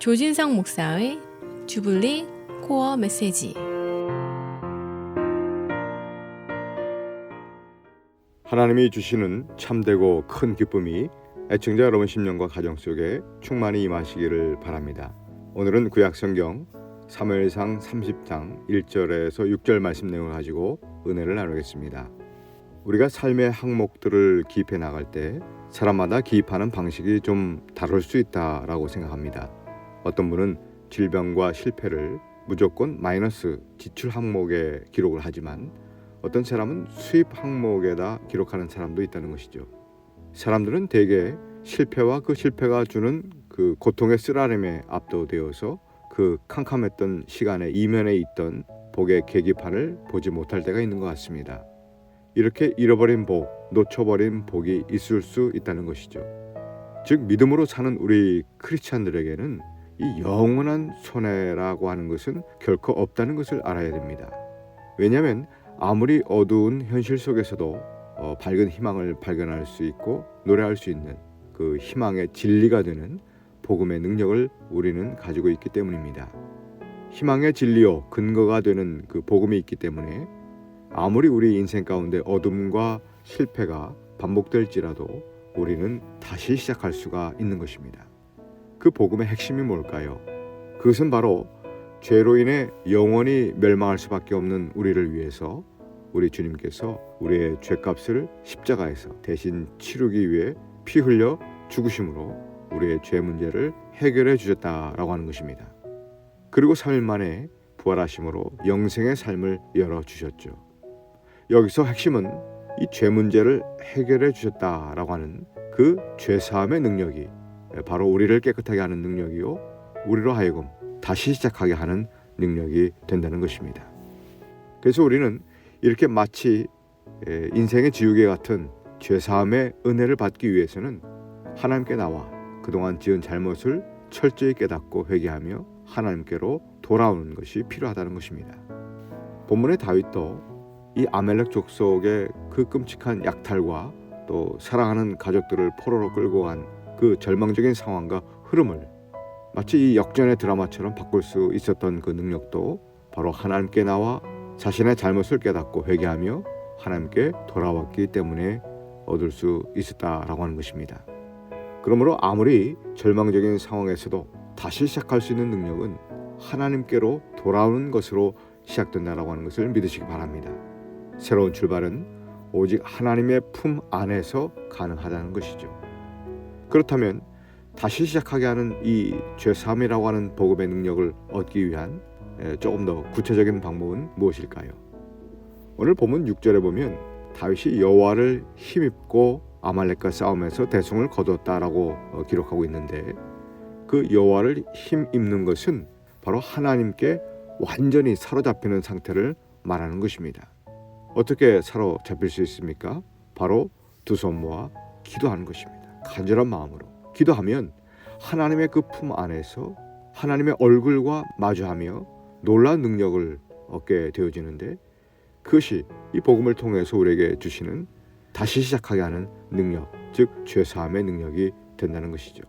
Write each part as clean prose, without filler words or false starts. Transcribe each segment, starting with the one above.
조진성 목사의 주블리 코어 메시지. 하나님이 주시는 참되고 큰 기쁨이 애청자 여러분 심령과 가정 속에 충만히 임하시기를 바랍니다. 오늘은 구약성경 사무엘상 30장 1절에서 6절 말씀 내용을 가지고 은혜를 나누겠습니다. 우리가 삶의 항목들을 기입해 나갈 때 사람마다 기입하는 방식이 좀 다를 수 있다라고 생각합니다. 어떤 분은 질병과 실패를 무조건 마이너스 지출 항목에 기록을 하지만 어떤 사람은 수입 항목에다 기록하는 사람도 있다는 것이죠. 사람들은 대개 실패와 그 실패가 주는 그 고통의 쓰라림에 압도되어서 그 캄캄했던 시간에 이면에 있던 복의 계기판을 보지 못할 때가 있는 것 같습니다. 이렇게 잃어버린 복, 놓쳐버린 복이 있을 수 있다는 것이죠. 즉 믿음으로 사는 우리 크리스찬들에게는 이 영원한 손해라고 하는 것은 결코 없다는 것을 알아야 됩니다. 왜냐하면 아무리 어두운 현실 속에서도 밝은 희망을 발견할 수 있고 노래할 수 있는 그 희망의 진리가 되는 복음의 능력을 우리는 가지고 있기 때문입니다. 희망의 진리요 근거가 되는 그 복음이 있기 때문에 아무리 우리 인생 가운데 어둠과 실패가 반복될지라도 우리는 다시 시작할 수가 있는 것입니다. 그 복음의 핵심이 뭘까요? 그것은 바로 죄로 인해 영원히 멸망할 수밖에 없는 우리를 위해서 우리 주님께서 우리의 죄값을 십자가에서 대신 치르기 위해 피 흘려 죽으심으로 우리의 죄 문제를 해결해 주셨다라고 하는 것입니다. 그리고 3일 만에 부활하심으로 영생의 삶을 열어주셨죠. 여기서 핵심은 이 죄 문제를 해결해 주셨다라고 하는 그 죄사함의 능력이 바로 우리를 깨끗하게 하는 능력이요 우리로 하여금 다시 시작하게 하는 능력이 된다는 것입니다. 그래서 우리는 이렇게 마치 인생의 지우개 같은 죄사함의 은혜를 받기 위해서는 하나님께 나와 그동안 지은 잘못을 철저히 깨닫고 회개하며 하나님께로 돌아오는 것이 필요하다는 것입니다. 본문의 다윗도 이 아멜렉 족속의 그 끔찍한 약탈과 또 사랑하는 가족들을 포로로 끌고 간 그 절망적인 상황과 흐름을 마치 이 역전의 드라마처럼 바꿀 수 있었던 그 능력도 바로 하나님께 나와 자신의 잘못을 깨닫고 회개하며 하나님께 돌아왔기 때문에 얻을 수 있었다라고 하는 것입니다. 그러므로 아무리 절망적인 상황에서도 다시 시작할 수 있는 능력은 하나님께로 돌아오는 것으로 시작된다라고 하는 것을 믿으시기 바랍니다. 새로운 출발은 오직 하나님의 품 안에서 가능하다는 것이죠. 그렇다면 다시 시작하게 하는 이 죄사함이라고 하는 복음의 능력을 얻기 위한 조금 더 구체적인 방법은 무엇일까요? 오늘 본문 6절에 보면 다윗이 여호와를 힘입고 아말렉과 싸움에서 대승을 거두었다라고 기록하고 있는데 그 여호와를 힘입는 것은 바로 하나님께 완전히 사로잡히는 상태를 말하는 것입니다. 어떻게 사로잡힐 수 있습니까? 바로 두 손 모아 기도하는 것입니다. 간절한 마음으로 기도하면 하나님의 그 품 안에서 하나님의 얼굴과 마주하며 놀라운 능력을 얻게 되어지는데 그것이 이 복음을 통해서 우리에게 주시는 다시 시작하게 하는 능력, 즉 죄사함의 능력이 된다는 것이죠.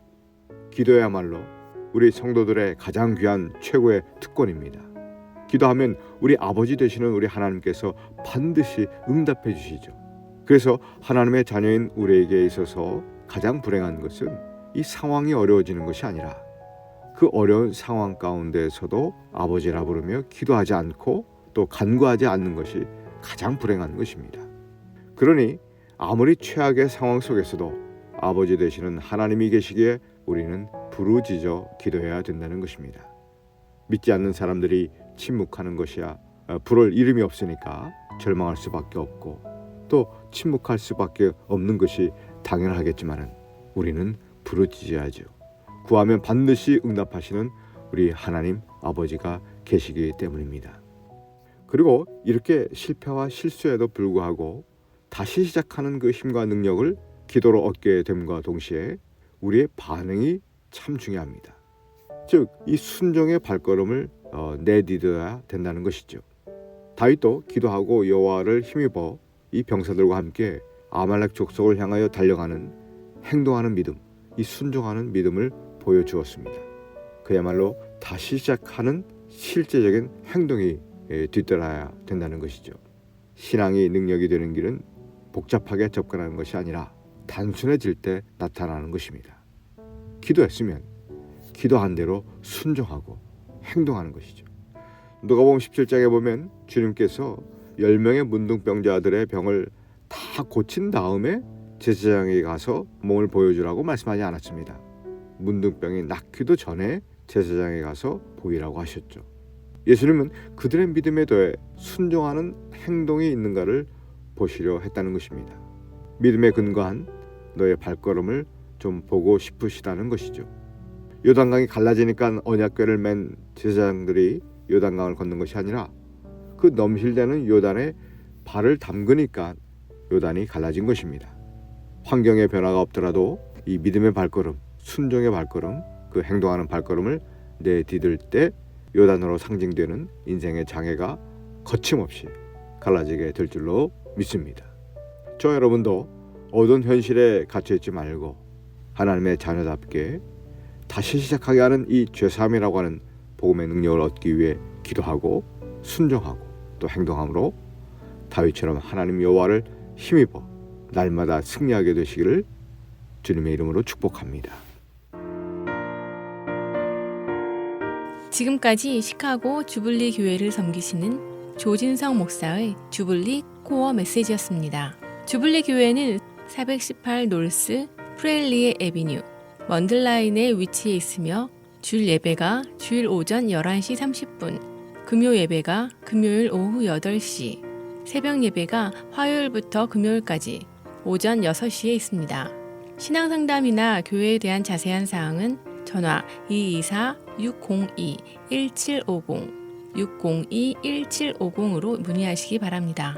기도야말로 우리 성도들의 가장 귀한 최고의 특권입니다. 기도하면 우리 아버지 되시는 우리 하나님께서 반드시 응답해 주시죠. 그래서 하나님의 자녀인 우리에게 있어서 가장 불행한 것은 이 상황이 어려워지는 것이 아니라 그 어려운 상황 가운데서도 아버지라 부르며 기도하지 않고 또 간구하지 않는 것이 가장 불행한 것입니다. 그러니 아무리 최악의 상황 속에서도 아버지 되시는 하나님이 계시기에 우리는 부르짖어 기도해야 된다는 것입니다. 믿지 않는 사람들이 침묵하는 것이야 부를 이름이 없으니까 절망할 수밖에 없고 또 침묵할 수밖에 없는 것이 당연하겠지만은 우리는 부르짖어야죠. 구하면 반드시 응답하시는 우리 하나님 아버지가 계시기 때문입니다. 그리고 이렇게 실패와 실수에도 불구하고 다시 시작하는 그 힘과 능력을 기도로 얻게 됨과 동시에 우리의 반응이 참 중요합니다. 즉, 이 순종의 발걸음을 내디뎌야 된다는 것이죠. 다윗도 기도하고 여호와를 힘입어 이 병사들과 함께 아말렉 족속을 향하여 달려가는 행동하는 믿음, 이 순종하는 믿음을 보여주었습니다. 그야말로 다시 시작하는 실제적인 행동이 뒤따라야 된다는 것이죠. 신앙이 능력이 되는 길은 복잡하게 접근하는 것이 아니라 단순해질 때 나타나는 것입니다. 기도했으면 기도한 대로 순종하고 행동하는 것이죠. 누가복음 17장에 보면 주님께서 10명의 문둥병자들의 병을 다 고친 다음에 제사장에게 가서 몸을 보여주라고 말씀하지 않았습니다. 문둥병이 낫기도 전에 제사장에 가서 보이라고 하셨죠. 예수님은 그들의 믿음에 더해 순종하는 행동이 있는가를 보시려 했다는 것입니다. 믿음에 근거한 너의 발걸음을 좀 보고 싶으시다는 것이죠. 요단강이 갈라지니까 언약궤를 맨 제사장들이 요단강을 걷는 것이 아니라 그 넘실대는 요단에 발을 담그니까 요단이 갈라진 것입니다. 환경의 변화가 없더라도 이 믿음의 발걸음, 순종의 발걸음, 그 행동하는 발걸음을 내디딜 때 요단으로 상징되는 인생의 장애가 거침없이 갈라지게 될 줄로 믿습니다. 저 여러분도 어두운 현실에 갇혀있지 말고 하나님의 자녀답게 다시 시작하게 하는 이 죄사함이라고 하는 복음의 능력을 얻기 위해 기도하고 순종하고 또 행동함으로 다윗처럼 하나님 여호와를 힘입어 날마다 승리하게 되시기를 주님의 이름으로 축복합니다. 지금까지 시카고 주블리 교회를 섬기시는 조진성 목사의 주블리 코어 메시지였습니다. 주블리 교회는 418 놀스 프레일리에 에비뉴 먼들라인에 위치해 있으며 주일 예배가 주일 오전 11시 30분, 금요 예배가 금요일 오후 8시, 새벽 예배가 화요일부터 금요일까지 오전 6시에 있습니다. 신앙상담이나 교회에 대한 자세한 사항은 전화 224-602-1750, 602-1750으로 문의하시기 바랍니다.